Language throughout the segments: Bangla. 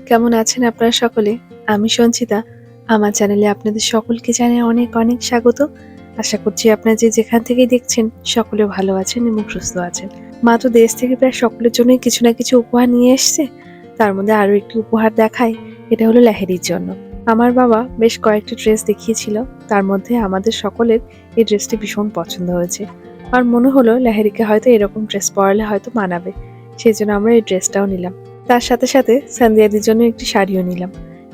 কেমন আছেন আপনারা সকলে? আমি সঞ্চিতা। আমার চ্যানেলে আপনাদের সকলকে জানাই অনেক অনেক স্বাগত। আশা করছি আপনারা যে যেখান থেকেই দেখছেন সকলে ভালো আছেন এবং সুস্থ আছেন। মা তো দেশ থেকে প্রায় সকলের জন্যই কিছু না কিছু উপহার নিয়ে এসছে। তার মধ্যে আরো একটি উপহার দেখাই, এটা হলো লাহিড়ির জন্য। আমার বাবা বেশ কয়েকটি ড্রেস দেখিয়েছিল, তার মধ্যে আমাদের সকলের এই ড্রেসটি ভীষণ পছন্দ হয়েছে। আর মনে হলো লাহিড়িকে হয়তো এরকম ড্রেস পরালে হয়তো মানাবে, সেই জন্য আমরা এই ড্রেসটাও নিলাম। তার সাথে সাথে সান্দিয়াদির জন্য একটি শাড়িও নিলাম।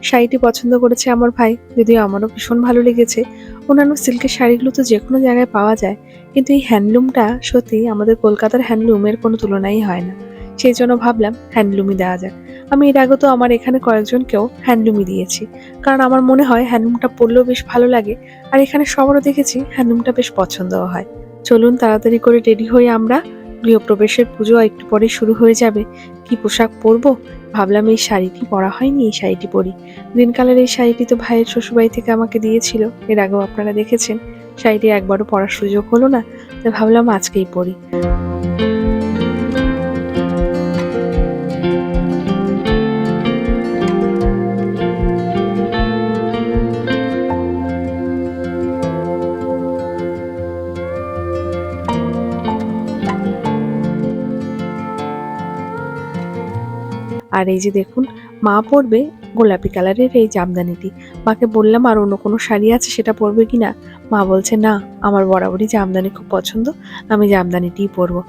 শাড়িটি পছন্দ করেছে আমার ভাই, যদিও আমারও ভীষণ ভালো লেগেছে। অন্যান্য সিল্কের শাড়িগুলো তো যে কোনো জায়গায় পাওয়া যায়, কিন্তু এই হ্যান্ডলুমটা সত্যি আমাদের কলকাতার হ্যান্ডলুমের কোনো তুলনাই হয় না। সেই জন্য ভাবলাম হ্যান্ডলুমই দেওয়া যাক। আমি এর আগে তো আমার এখানে কয়েকজনকেও হ্যান্ডলুমই দিয়েছি, কারণ আমার মনে হয় হ্যান্ডলুমটা পরলেও বেশ ভালো লাগে। আর এখানে সবারও দেখেছি হ্যান্ডলুমটা বেশ পছন্দও হয়। চলুন তাড়াতাড়ি করে রেডি হয়ে আমরা, গৃহপ্রবেশের পুজো একটু পরে শুরু হয়ে যাবে। কি পোশাক পরবো ভাবলাম, এই শাড়িটি পরা হয়নি, এই শাড়িটি পরি। গ্রিন কালার এই শাড়িটি তো ভাইয়ের শ্বশুরবাড়ি থেকে আমাকে দিয়েছিল, এর আগেও আপনারা দেখেছেন। শাড়িটি একবারও পরার সুযোগ হলো না, তাই ভাবলাম আজকেই পরি। আর এই যে দেখুন, মা পরবে গোলাপি কালারের এই জামদানিটি। মাকে বললাম আর অন্য কোনো শাড়ি আছে সেটা পরবে কিনা। মা বলছে না, আমার বরাবরই জামদানি খুব পছন্দ, আমি জামদানিটিই পরবো।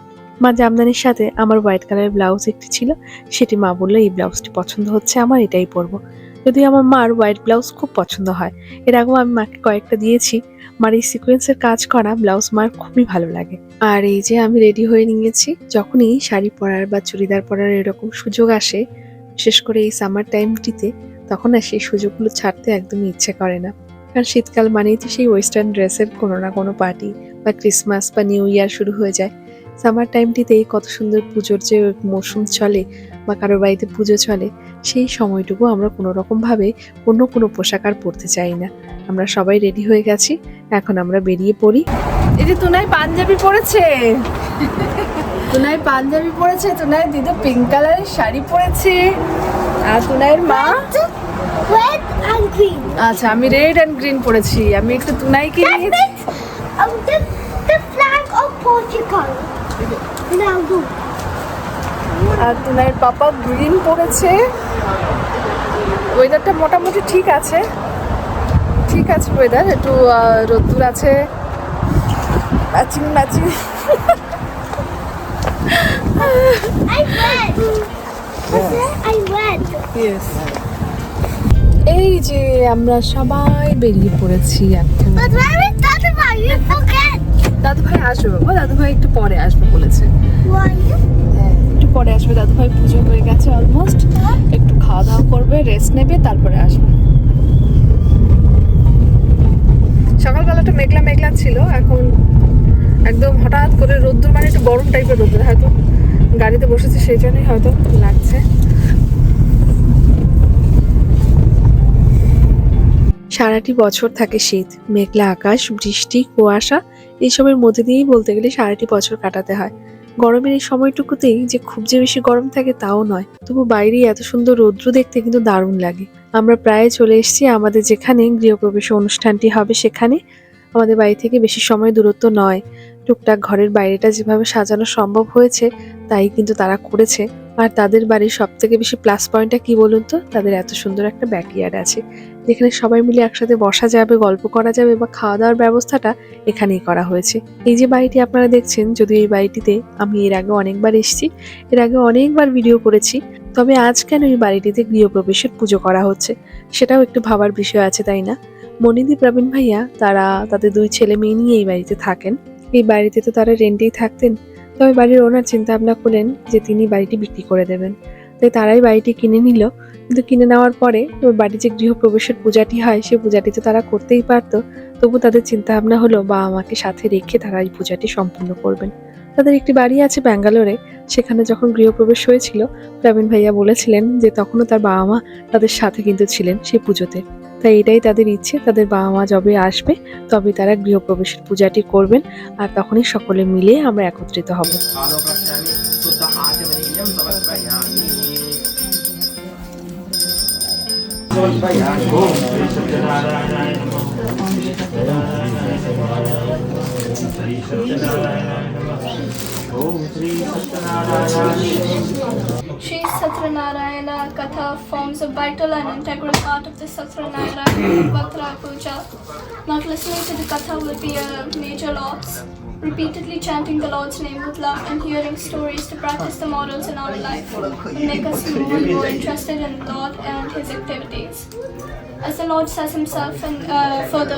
মা জামদানির সাথে আমার হোয়াইট কালারের ব্লাউজ একটি ছিল, সেটি মা বললো এই ব্লাউজটি পছন্দ হচ্ছে আমার, এটাই পরবো। যদি আমার মার হোয়াইট ব্লাউজ খুব পছন্দ হয়, এর আগেও আমি মাকে কয়েকটা দিয়েছি। মার এই সিকোয়েন্সের কাজ করা ব্লাউজ মার খুবই ভালো লাগে। আর এই যে আমি রেডি হয়ে নিয়েছি। যখনই শাড়ি পরার বা চুড়িদার পরার এরকম সুযোগ আসে, বিশেষ করে এই সামার টাইমটিতে, তখন আর সেই সুযোগগুলো ছাড়তে একদমই ইচ্ছে করে না। কারণ শীতকাল মানেই তো সেই ওয়েস্টার্ন ড্রেসের কোনো না কোনো পার্টি, বা ক্রিসমাস বা নিউ ইয়ার শুরু হয়ে যায়। সামার টাইমটিতেই কত সুন্দর পুজোর যে মরশুম চলে বা কারোর বাড়িতে পুজো চলে, সেই সময়টুকু আমরা কোনো রকমভাবে অন্য কোনো পোশাক আর পরতে চাই না। আমরা সবাই রেডি হয়ে গেছি, এখন আমরা বেরিয়ে পড়ি। এই যে তুনাই পাঞ্জাবি পরেছে, তুনাই পাঞ্জাবি পরেছে, তুনাই দিদি পিঙ্ক কালারের শাড়ি পরেছে, আর তুনাইয়ের মা red and green. আচ্ছা আমি রেড এন্ড গ্রিন পরেছি। আমি একটু তুনাইকে That নিয়েছি। means the flag of Portugal. Now go. আর তুনাইয়ের পাপা গ্রিন পরেছে। ওয়েদারটা মোটামুটি ঠিক আছে, ঠিক আছে ওয়েদার, একটু রোদ্দুর আছে, matching matching. I read. I read. এই যে আমরা সবাই বেরিয়ে পড়েছি এখন। But where is Tata? You forget. দাদু ভাই আসবে বাবা, দাদু ভাই একটু পরে আসবে বলেছে। Why? একটু পরে আসবে দাদু ভাই, পুজো হয়ে গেছে অলমোস্ট, একটু খাওয়া দাওয়া করবে, রেস্ট নেবে, তারপরে আসবে। সকালবেলাটা মেঘলা মেঘলা ছিল, এখন একদম হঠাৎ করে রোদ্দুর, মানে একটু গরম টাইপের রোদ্দুর, হয়তো গাড়িতে বসেছে সেই জন্যই হয়তো লাগছে। সারাটি বছর থাকে শীত, মেঘলা আকাশ, বৃষ্টি, কুয়াশা, এইসবের মধ্যে দিয়েই বলতে গেলে সারাটি বছর কাটাতে হয়। গরমের এই সময়টুকুতেই যে খুব যে বেশি গরম থাকে তাও নয়, তবু বাইরে এত সুন্দর রৌদ্র দেখতে কিন্তু দারুণ লাগে। আমরা প্রায় চলে এসেছি আমাদের যেখানে গৃহপ্রবেশ অনুষ্ঠানটি হবে সেখানে। আমাদের বাড়ি থেকে বেশি সময় দূরত্ব নয়। টুকটাক ঘরের বাইরেটা যেভাবে সাজানো সম্ভব হয়েছে তাই কিন্তু তারা করেছে। আর তাদের বাড়ির সব থেকে বেশি প্লাস পয়েন্টটা কি বলুন তো, তাদের এত সুন্দর একটা ব্যাকইয়ার্ড আছে, যেখানে সবাই মিলে একসাথে বসা যাবে, গল্প করা যাবে, বা খাওয়া দাওয়ার ব্যবস্থাটা এখানেই করা হয়েছে। এই যে বাড়িটি আপনারা দেখছেন, যদিও এই বাড়িটিতে আমি এর আগে অনেকবার এসেছি, এর আগে অনেকবার ভিডিও করেছি, তবে আজ কেন এই বাড়িটিতে গৃহপ্রবেশের পুজো করা হচ্ছে সেটাও একটু ভাবার বিষয় আছে, তাই না? মনিদি প্রবীণ ভাইয়া তারা তাদের 2 ছেলে মেয়ে নিয়ে এই বাড়িতে থাকেন। এই বাড়িতে তো তারা রেন্টেই থাকতেন, তবে বাড়ির ওনার চিন্তা ভাবনা করলেন যে তিনি বাড়িটি বিক্রি করে দেবেন, তাই তারাই বাড়িটি কিনে নিল। কিন্তু কিনে নেওয়ার পরে ওর বাড়ি যে গৃহপ্রবেশের পূজাটি হয়, সেই পূজাটি তো তারা করতেই পারতো, তবু তাদের চিন্তা ভাবনা হলো বা আমাকে সাথে রেখে তারা এই পূজাটি সম্পূর্ণ করবেন। তাদের একটি বাড়ি আছে ব্যাঙ্গালোরে, সেখানে যখন গৃহপ্রবেশ হয়েছিল প্রবীণ ভাইয়া বলেছিলেন যে তখনও তার বাবা মা তাদের সাথে কিন্তু ছিলেন সেই পুজোতে। তাই এটাই তাদের ইচ্ছে, তাদের বাবা মা যবে আসবে তবে তারা গৃহপ্রবেশের পূজাটি করবেন, আর তখনই সকলে মিলে আমরা একত্রিত হব। Sri Satyanarayana Katha forms a vital and integral part of the Satyanarayana Vatra Puja. Not listening to the Katha will be a major loss. Repeatedly chanting the Lord's name with love and hearing stories to practice the models in our life will make us more and more interested in the Lord and His activities. As the Lord says Himself and further,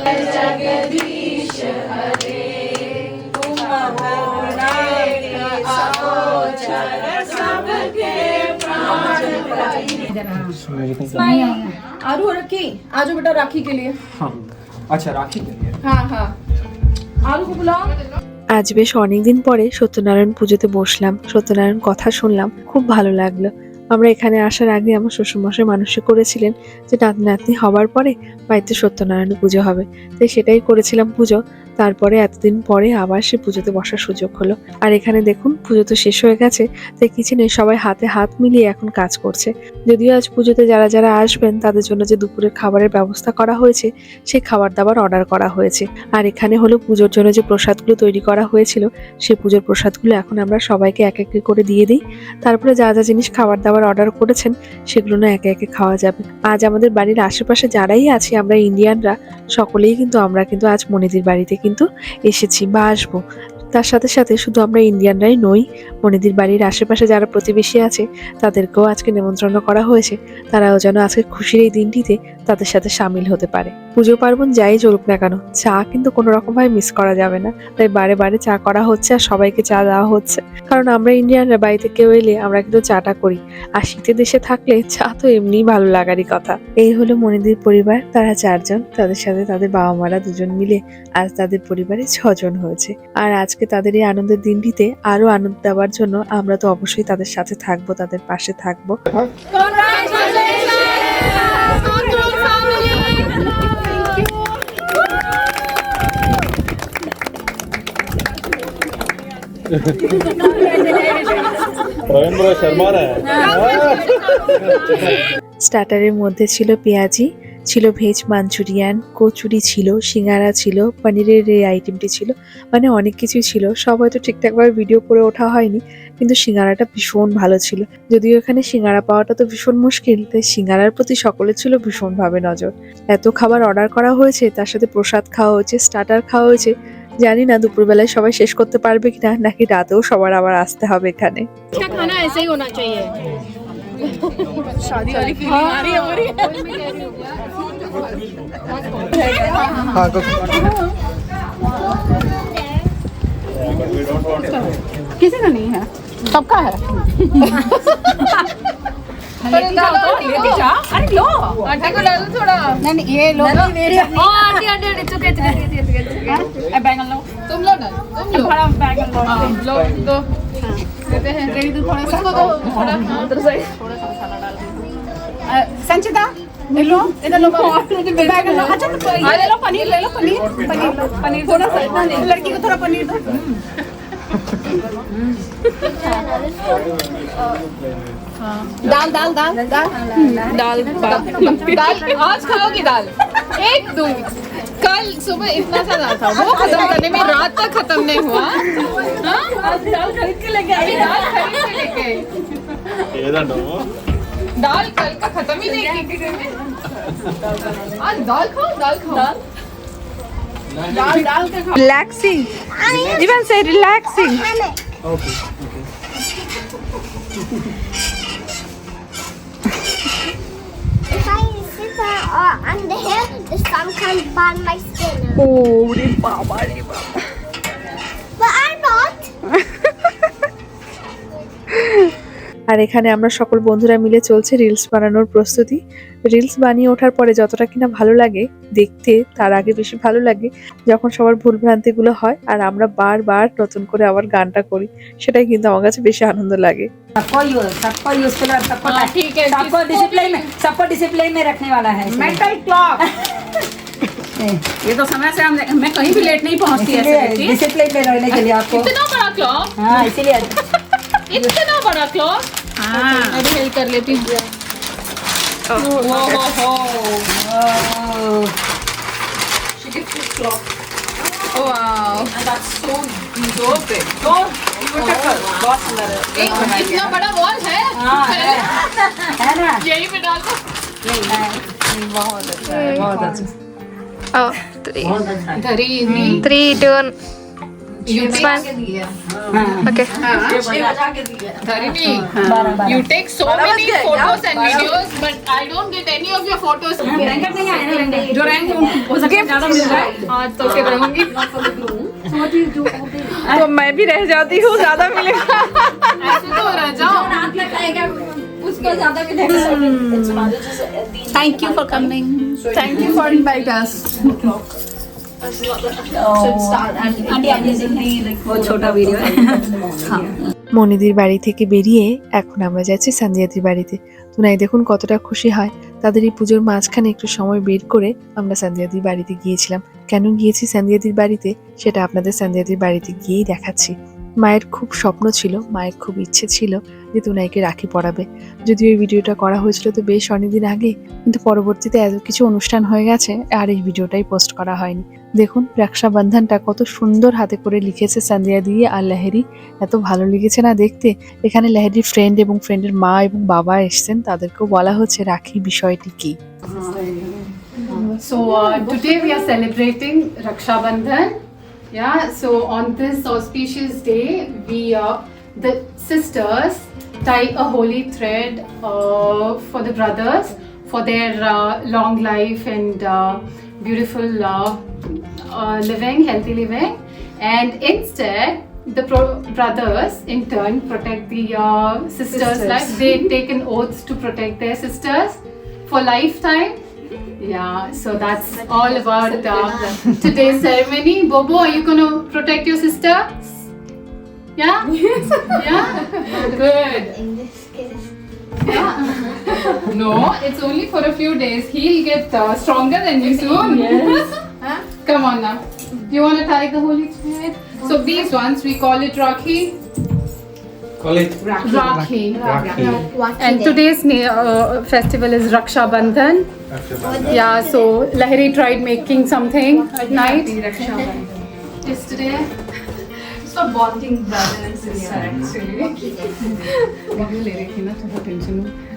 आरू रखी आजो बेटा राखी के लिए हाँ अच्छा राखी के लिए हाँ हाँ आरू को बुलाओ আজ বেশ অনেকদিন পরে সত্যনারায়ণ পুজোতে বসলাম, সত্যনারায়ণ কথা শুনলাম, খুব ভালো লাগলো। আমরা এখানে আসার আগে আমার শ্বশুরমশাই মানসিক করেছিলেন যে নাতি নাতনি হবার পরে বাড়িতে সত্যনারায়ণ পুজো হবে, তাই সেটাই করেছিলাম পুজো। তারপরে এতদিন পরে আবার সে পুজোতে বসার সুযোগ হলো। আর এখানে দেখুন পুজো তো শেষ হয়ে গেছে, তাই কিচেনে সবাই হাতে হাত মিলিয়ে এখন কাজ করছে। যদিও আজ পুজোতে যারা যারা আসবেন তাদের জন্য যে দুপুরের খাবারের ব্যবস্থা করা হয়েছে সেই খাবার দাবার অর্ডার করা হয়েছে। আর এখানে হলো পুজোর জন্য যে প্রসাদগুলো তৈরি করা হয়েছিল সেই পুজোর প্রসাদগুলো এখন আমরা সবাইকে এক এক করে দিয়ে দিই। তারপরে যা যা জিনিস খাবার দাবার অর্ডার করেছেন সেগুলো না একে একে খাওয়া যাবে। আজ আমাদের বাড়ির আশেপাশে যারাই আছি আমরা ইন্ডিয়ানরা সকলেই কিন্তু আমরা কিন্তু আজ মনিদির বাড়িতে কিন্তু এসেছি বা আসবো। তার সাথে সাথে শুধু আমরা ইন্ডিয়ানরাই নই, মনিদির বাড়ির আশেপাশে যারা প্রতিবেশী আছে তাদেরকেও আজকে নেমন্ত্রণ করা হয়েছে। তারাও যেন আজকে খুশির এই দিনটিতে তাদের সাথে সামিল হতে পারে। পুজো পার্বণ যাই চলুক না কেন, চা কিন্তু কোনো রকম ভাবে মিস করা যাবে না। তাই বারে বারে চা করা হচ্ছে আর সবাইকে চা দেওয়া হচ্ছে, কারণ আমরা ইন্ডিয়ানরা বাড়িতে কেউ এলে আমরা কিন্তু চাটা করি। আর শীতের দেশে থাকলে চা তো এমনিই ভালো লাগারই কথা। এই হলো মনিদির পরিবার, তারা 4 জন, তাদের সাথে তাদের বাবা মারা 2 জন মিলে আজ তাদের পরিবারে 6 জন হয়েছে। আর আজকে তাদের এই আনন্দের দিনটিতে আরো আনন্দ দেওয়ার জন্য আমরা তো অবশ্যই তাদের সাথে থাকবো, তাদের পাশে থাকবো। স্টার্টারের মধ্যে ছিল পেঁয়াজি, ছিল ভেজ মাঞ্চুরিয়ান, কচুরি ছিল, সিঙ্গারা ছিল, পনিরের এই আইটেমটি ছিল, মানে অনেক কিছুই ছিল। সব হয়তো ঠিকঠাকভাবে ভিডিও করে ওঠা হয়নি, কিন্তু সিঙ্গারাটা ভীষণ ভালো ছিল। যদিও এখানে সিঙ্গারা পাওয়াটা তো ভীষণ মুশকিল, তাই সিঙ্গারার প্রতি সকলের ছিল ভীষণভাবে নজর। এত খাবার অর্ডার করা হয়েছে, তার সাথে প্রসাদ খাওয়া হয়েছে, স্টার্টার খাওয়া হয়েছে। জানি না দুপুরবেলায় সবাই শেষ করতে পারবে কিনা, নাকি রাতেও সবার আবার আসতে হবে এখানে। खाना ऐसे ही होना चाहिए शादी वाली फीलिंग आ रही है हमारी हाँ किसी का नहीं है सबका है अरे लो अरे लो आंटी को ले लो थोड़ा नहीं ये लो आंटी आंटी आंटी चुके चुके बैंगन लो तुम लो ना तुम लो बड़ा बैंगन लो दो देते हैं तेरी तो थोड़ा सा दो थोड़ा उधर से थोड़ा सा मसाला डाल दो संचिता ले लो इधर लो बैंगन लो अच्छा तो ये ले लो पनीर लो पनीर थोड़ा सा लड़की को थोड़ा पनीर दो दाल दाल दाल दाल दाल दाल आज खाओगी दाल 1 2 कल सुबह इतना सा दाल था वो खत्म करने में रात तक खत्म नहीं हुआ हाँ? आज दाल खरीद के लेके आई दाल खरीद के लेके दाल कल का खत्म ही नहीं की आज दाल खाओ दाल दाल का खाओ Relaxing. Even say relaxing. Okay If I sit under here, the sun can burn my skin. Oh, Baba. But I'm not. আর এখানে আমরা সকল বন্ধুরা মিলে চলছে রিলস বানানোর প্রস্তুতি। রিলস বানিয়ে ওঠার পরে যতটা কিনা ভালো লাগে দেখতে, তার আগে বেশি ভালো লাগে যখন সবার ভুলভ্রান্তিগুলো হয় আর আমরা বারবার নতুন করে আবার গানটা করি, সেটাই কিন্তু আমার কাছে বেশি আনন্দ লাগে। सबको यूजफुल और सबको ठीक है सबको डिसिप्लिन में रखने वाला है मेंटल क्लॉक ये तो समय से मैं कहीं भी लेट नहीं पहुंचती ऐसे रहती डिसिप्लिन में रहने के लिए आपको इतना बड़ा क्लॉक हाँ इसीलिए इतना बड़ा क्लॉक हाँ मैं भी हेल्प कर लेती हूँ She gives you clock. Oh wow. And that's so big. Beautiful. बहुत सुंदर है. इतना बड़ा वॉल है. है ना यही पे डाल दो. बहुत अच्छा है. बहुत अच्छा. Oh, धरी 3, 2, You Smile. okay. Dharini, you take so many photos and videos, but I don't get any of your photos. Ranker नहीं आया ना रैंकर जो रैंक हो सके ज्यादा मिल रहा है आज तो फिर रहूंगी. तो मैं भी रह जाती हूँ, ज्यादा मिलेगा. ऐसे तो रह जाओ. उसको ज्यादा मिलेगा Thank you for coming. Thank you for inviting us. वो छोटा वीडियो है মনিদির বাড়ি থেকে বেরিয়ে এখন আমরা যাচ্ছি সান্দিয়াদির বাড়িতে। তুনাই দেখুন কতটা খুশি হয়। তাদের এই পুজোর মাঝখানে একটু সময় বের করে আমরা সান্দিয়াদির বাড়িতে গিয়েছিলাম। কেন গিয়েছি সান্দিয়াদির বাড়িতে সেটা আপনাদের সান্দিয়াদির বাড়িতে গিয়েই দেখাচ্ছি। মায়ের খুব স্বপ্ন ছিল, মায়ের খুব ইচ্ছে ছিল যে তুনাইকে রাখি পরাবে। যদিও এই ভিডিওটা করা হয়েছিল তো বেশ অনেকদিন আগে, কিন্তু পরবর্তীতে এত কিছু অনুষ্ঠান হয়ে গেছে আর এই ভিডিওটাই পোস্ট করা হয়নি। দেখুন রক্ষাবন্ধনটা কত সুন্দর হাতে করে লিখেছে সান্দিয়া দিয়ে আর লাহেরি, এত ভালো লেগেছে না দেখতে। এখানে লাহেরির ফ্রেন্ড এবং ফ্রেন্ডের মা এবং বাবা এসেছেন, তাদেরকেও বলা হচ্ছে রাখি বিষয়টি কি। So today we are celebrating Raksha Bandhan. Yeah, so on this auspicious day, the sisters tie a holy thread for the brothers for their long life and beautiful living, healthy living. And instead, the brothers in turn protect the sisters' life. They take an oath to protect their sisters for lifetime. Yeah, so that's all about today's ceremony. Bobo, are you going to protect your sister? Yeah? Yeah? Good. In this case. Yeah. No, it's only for a few days. He'll get stronger than you soon. Yes. Huh? Come on now. You want to tie the holy thread? So these ones, we call it Rakhi. Call it Rakhi. Rakhi. And today's festival is Raksha Bandhan. Yeah, so Lahiri tried making something at night. Yesterday. It's for bonding brother and sister actually.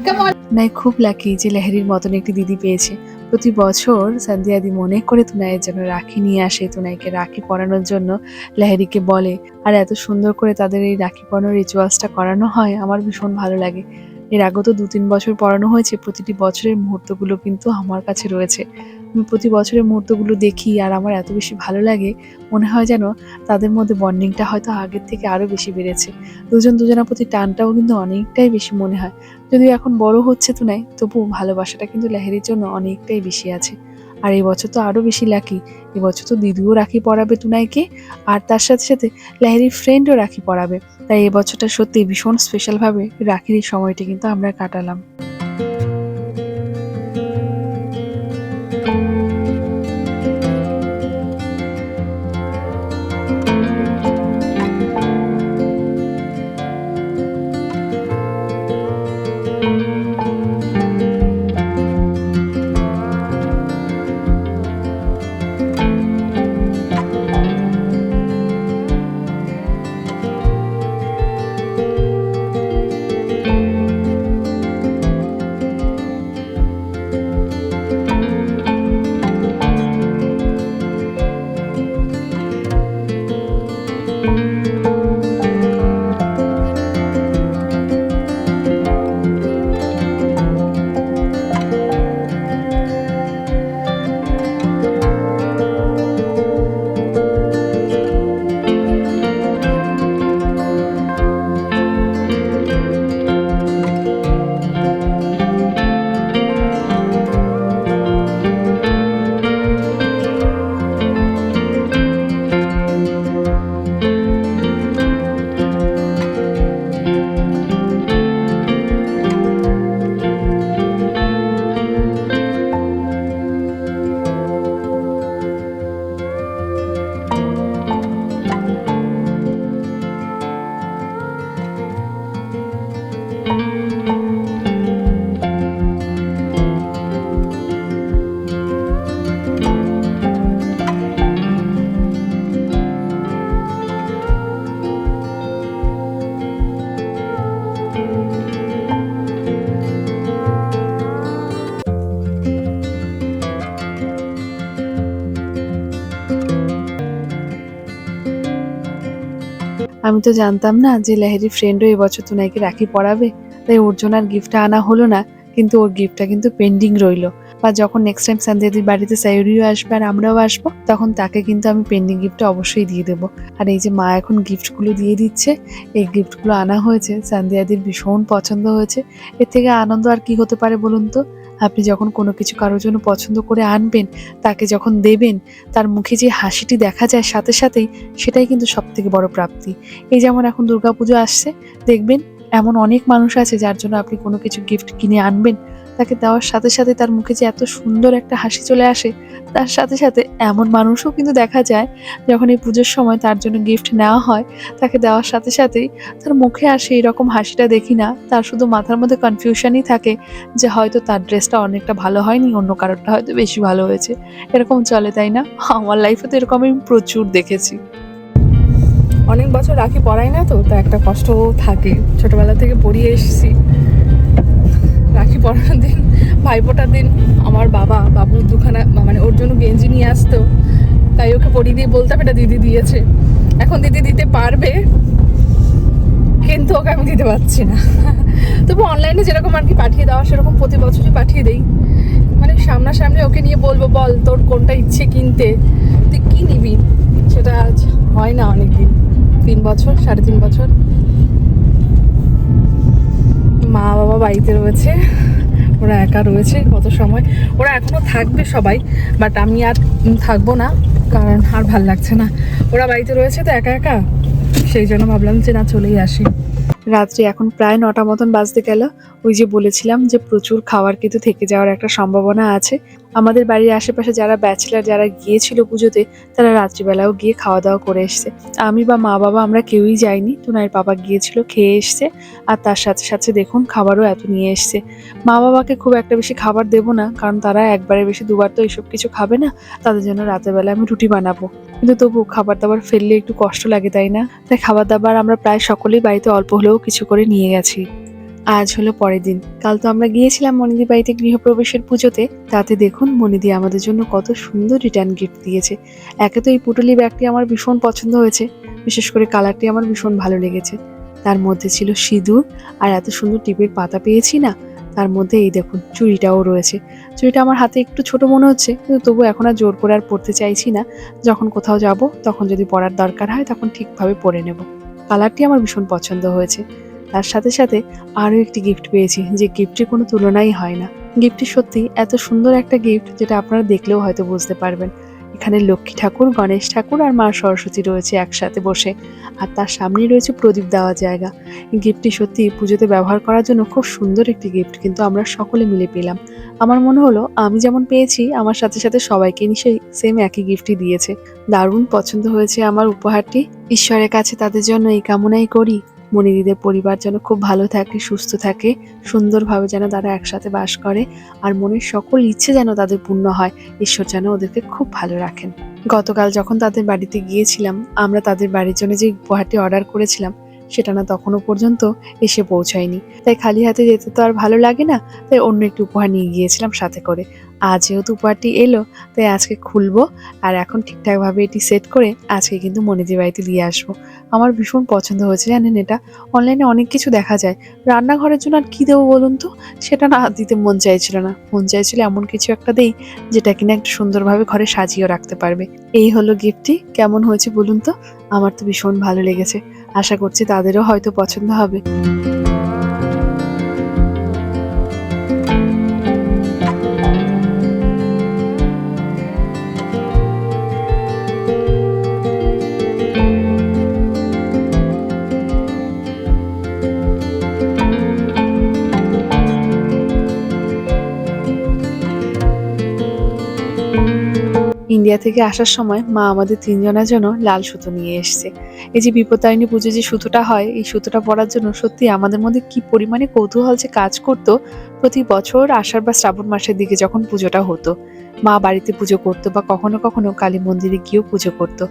Come on. তুনাই খুব লাকি যে লাহেরির মতন একটি দিদি পেয়েছে। প্রতি বছর সান্দিয়াদি মনে করে তুনাইয়ের জন্য রাখি নিয়ে আসে, তুনাইকে রাখি পরানোর জন্য লাহেরিকে বলে, আর এত সুন্দর করে তাদের এই রাখি পরানোর রিচুয়ালসটা করানো হয়, আমার ভীষণ ভালো লাগে। এর আগেও তো 2-3 বছর পরানো হয়েছে, প্রতিটি বছরের মুহূর্তগুলো কিন্তু আমার কাছে রয়েছে। আমি প্রতি বছরের মুহূর্তগুলো দেখি আর আমার এত বেশি ভালো লাগে, মনে হয় যেন তাদের মধ্যে বন্ডিংটা হয়তো আগের থেকে আরও বেশি বেড়েছে। দুজন দুজনের প্রতি টানটাও কিন্তু অনেকটাই বেশি মনে হয়। যদিও এখন বড় হচ্ছে তুনাই, তবুও ভালোবাসাটা কিন্তু লাহেরির জন্য অনেকটাই বেশি আছে। আর এই বছর তো আরও বেশি লাকি, এবছর তো দিদিও রাখি পরাবে তুনাইকে, আর তার সাথে সাথে লাহেরির ফ্রেন্ডও রাখি পরাবে। তাই এবছরটা সত্যি ভীষণ স্পেশালভাবে রাখির এই সময়টি কিন্তু আমরা কাটালাম। আমি তো জানতাম না যে লেহেরির ফ্রেন্ডও এবছর তুনাইকে রাখি পরাবে, তাই ওর জন্য আর গিফটটা আনা হলো না। কিন্তু ওর গিফটটা কিন্তু পেন্ডিং রইলো। বা যখন নেক্সট টাইম সান্দিয়াদির বাড়িতে সায়ুরিও আসবে আর আমরাও আসবো, তখন তাকে কিন্তু আমি পেন্ডিং গিফটটা অবশ্যই দিয়ে দেবো। আর এই যে মা এখন গিফটগুলো দিয়ে দিচ্ছে, এই গিফটগুলো আনা হয়েছে, সান্দিয়াদির ভীষণ পছন্দ হয়েছে। এর থেকে আনন্দ আর কি হতে পারে বলুন তো? আপনি যখন কোনো কিছু কারোর জন্য পছন্দ করে আনবেন, তাকে যখন দেবেন, তার মুখে যে হাসিটি দেখা যায় সাথে সাথেই, সেটাই কিন্তু সব থেকে বড় প্রাপ্তি। এই যেমন এখন দুর্গাপুজো আসছে, দেখবেন এমন অনেক মানুষ আছে যার জন্য আপনি কোনো কিছু গিফট কিনে আনবেন, তাকে দেওয়ার সাথে সাথে তার মুখে যে এত সুন্দর একটা হাসি চলে আসে। তার সাথে সাথে এমন মানুষও কিন্তু দেখা যায় যখন এই পুজোর সময় তার জন্য গিফট নেওয়া হয়, তাকে দেওয়ার সাথে সাথেই তার মুখে আসে এরকম হাসিটা দেখি না, তার শুধু মাথার মধ্যে কনফিউশনই থাকে যে হয়তো তার ড্রেসটা অনেকটা ভালো হয়নি, অন্য কারোরটা হয়তো বেশি ভালো হয়েছে। এরকম চলে, তাই না? আমার লাইফে তো এরকম আমি প্রচুর দেখেছি। অনেক বছর রাখি পরাই না তো, তা একটা কষ্ট থাকে। ছোটবেলা থেকে পরিয়ে এসেছি। রাখি পরানোর দিন, ভাইফোঁটার দিন আমার বাবুর দুখানা মানে ওর জন্য গেঞ্জি নিয়ে আসতো, তাই ওকে পরিয়ে দিয়ে বলতাম এটা দিদি দিয়েছে। এখন দিদি দিতে পারবে, কিন্তু ওকে আমি দিতে পারছি না। তবু অনলাইনে যেরকম আর কি পাঠিয়ে দেওয়া, সেরকম প্রতি বছরই পাঠিয়ে দেই। মানে সামনাসামনি ওকে নিয়ে বলবো, বল তোর কোনটা ইচ্ছে কিনতে, তুই কি নিবি, সেটা আজ হয় না অনেকদিন, 3 বছর 3.5 বছর। মা বাবা বাড়িতে রয়েছে, ওরা একা রয়েছে কত সময়। ওরা এখনো থাকবে সবাই, বাট আমি আর থাকবো না, কারণ আর ভাল লাগছে না। ওরা বাড়িতে রয়েছে তো একা একা, সেই জন্য ভাবলাম যে না চলেই আসি। রাত্রি এখন প্রায় 9টা মতন বাজতে গেল। ওই যে বলেছিলাম যে প্রচুর খাবার কিন্তু থেকে যাওয়ার একটা সম্ভাবনা আছে। আমাদের বাড়ির আশেপাশে যারা ব্যাচেলার যারা গিয়েছিল পুজোতে, তারা রাত্রিবেলাও গিয়ে খাওয়া দাওয়া করে এসছে। আমি বা মা বাবা আমরা কেউই যাইনি, টুনাইয়ের বাবা গিয়েছিল, খেয়ে এসছে। আর তার সাথে সাথে দেখুন খাবারও এত নিয়ে এসছে। মা বাবাকে খুব একটা বেশি খাবার দেবো না, কারণ তারা একবারে বেশি দুবার তো এইসব কিছু খাবে না। তাদের জন্য রাতের বেলা আমি রুটি বানাবো, কিন্তু তবু খাবার দাবার ফেললে একটু কষ্ট লাগে, তাই না? তাই খাবার দাবার আমরা প্রায় সকলেই বাড়িতে অল্প হলেও কিছু করে নিয়ে গেছি। আজ হলো পরের দিন। কাল তো আমরা গিয়েছিলাম মনিদির বাড়িতে গৃহপ্রবেশের পুজোতে। তাতে দেখুন মনিদি আমাদের জন্য কত সুন্দর রিটার্ন গিফট দিয়েছে। একে তো এই পুটুলি ব্যাগটি আমার ভীষণ পছন্দ হয়েছে, বিশেষ করে কালারটি আমার ভীষণ ভালো লেগেছে। তার মধ্যে ছিল সিঁদুর আর এত সুন্দর টিপের পাতা পেয়েছি না। তার মধ্যে এই দেখুন চুড়িটাও রয়েছে। চুড়িটা আমার হাতে একটু ছোট মনে হচ্ছে, কিন্তু তবু এখন আর জোর করে আর পরতে চাইছি না। যখন কোথাও যাব তখন যদি পরার দরকার হয় তখন ঠিকভাবে পরে নেব। কালারটি আমার ভীষণ পছন্দ হয়েছে। তার সাথে সাথে আরও একটি গিফট পেয়েছি, যে গিফটের কোনো তুলনাই হয় না। গিফটটি সত্যি এত সুন্দর একটা গিফট, যেটা আপনারা দেখলেও হয়তো বুঝতে পারবেন। এখানে লক্ষ্মী ঠাকুর, গণেশ ঠাকুর আর মা সরস্বতী রয়েছে একসাথে বসে, আর তার সামনেই রয়েছে প্রদীপ দেওয়ার জায়গা। গিফটটি সত্যি পুজোতে ব্যবহার করার জন্য খুব সুন্দর একটি গিফট, কিন্তু আমরা সকলে মিলে পেলাম। আমার মনে হলো আমি যেমন পেয়েছি, আমার সাথে সাথে সবাইকে নিশ্চয়ই সেম একই গিফটই দিয়েছে। দারুণ পছন্দ হয়েছে আমার উপহারটি। ঈশ্বরের কাছে তাদের জন্য এই কামনাই করি, মনিদিদের পরিবার যেন খুব ভালো থাকে, সুস্থ থাকে, সুন্দরভাবে যেন তারা একসাথে বাস করে, আর মনের সকল ইচ্ছে যেন তাদের পূর্ণ হয়। ঈশ্বর যেন ওদেরকে খুব ভালো রাখেন। গতকাল যখন তাদের বাড়িতে গিয়েছিলাম, আমরা তাদের বাড়ির জন্য যে উপহারটি অর্ডার করেছিলাম, সেটা না তখনও পর্যন্ত এসে পৌঁছায়নি। তাই খালি হাতে যেতে তো আর ভালো লাগে না, তাই অন্য একটি উপহার নিয়ে গিয়েছিলাম সাথে করে। আজ যেহেতু উপহারটি এলো, তাই আজকে খুলবো, আর এখন ঠিকঠাকভাবে এটি সেট করে আজকে কিন্তু মনিদির বাড়িতে দিয়ে আসবো। আমার ভীষণ পছন্দ হয়েছে জানেন এটা। অনলাইনে অনেক কিছু দেখা যায়, রান্নাঘরের জন্য আর কি দেবো বলুন তো, সেটা না দিতে মন চাইছিল না। মন চাইছিল এমন কিছু একটা দেই যেটা কিনা একটু সুন্দরভাবে ঘরে সাজিয়েও রাখতে পারবে। এই হলো গিফটটি। কেমন হয়েছে বলুন তো? আমার তো ভীষণ ভালো লেগেছে, আশা করছি তাদেরও হয়তো পছন্দ হবে। ইন্ডিয়া থেকে আসার সময় মা আমাদের 3 জনের জন্য লাল সুতো নিয়ে এসেছে। এই যে বিপত্তারিণী পুজো যে সুতোটা হয়, এই সুতোটা পরার জন্য সত্যি আমাদের মধ্যে কি পরিমাণে কৌতূহল যে কাজ করতো। প্রতি বছর আষাঢ় বা শ্রাবণ মাসের দিকে যখন পুজোটা হতো, মা বাড়িতে পুজো করতো বা কখনো কখনো কালী মন্দিরে গিয়েও পুজো করতো।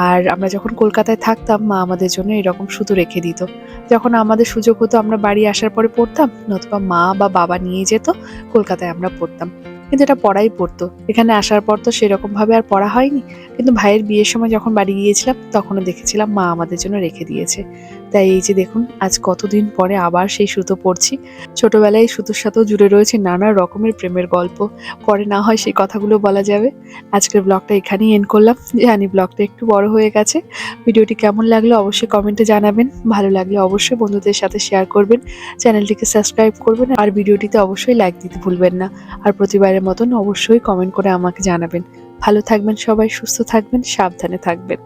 আর আমরা যখন কলকাতায় থাকতাম, মা আমাদের জন্য এরকম সুতো রেখে দিত। যখন আমাদের সুযোগ হতো আমরা বাড়ি আসার পরে পড়তাম, নতুবা মা বা বাবা নিয়ে যেত, কলকাতায় আমরা পড়তাম। কিন্তু এটা পড়াই পড়তো। এখানে আসার পর তো সেরকম ভাবে আর পড়া হয়নি, কিন্তু ভাইয়ের বিয়ের সময় যখন বাড়ি গিয়েছিলাম তখনও দেখেছিলাম মা আমাদের জন্য রেখে দিয়েছে। তাই এই যে দেখুন আজ কতদিন পরে আবার সেই সুতো পড়ছি। ছোটবেলায় সুতোর সাথেও জুড়ে রয়েছে নানা রকমের প্রেমের গল্প, পরে না হয় সেই কথাগুলো বলা যাবে। আজকের ব্লগটা এখানেই এন্ড করলাম। জানি ব্লগটা একটু বড় হয়ে গেছে। ভিডিওটি কেমন লাগলো অবশ্যই কমেন্টে জানাবেন, ভালো লাগলে অবশ্যই বন্ধুদের সাথে শেয়ার করবেন, চ্যানেলটিকে সাবস্ক্রাইব করবেন আর ভিডিওটিতে অবশ্যই লাইক দিতে ভুলবেন না। আর প্রতিবারের মতন অবশ্যই কমেন্ট করে আমাকে জানাবেন। ভালো থাকবেন সবাই, সুস্থ থাকবেন, সাবধানে থাকবেন।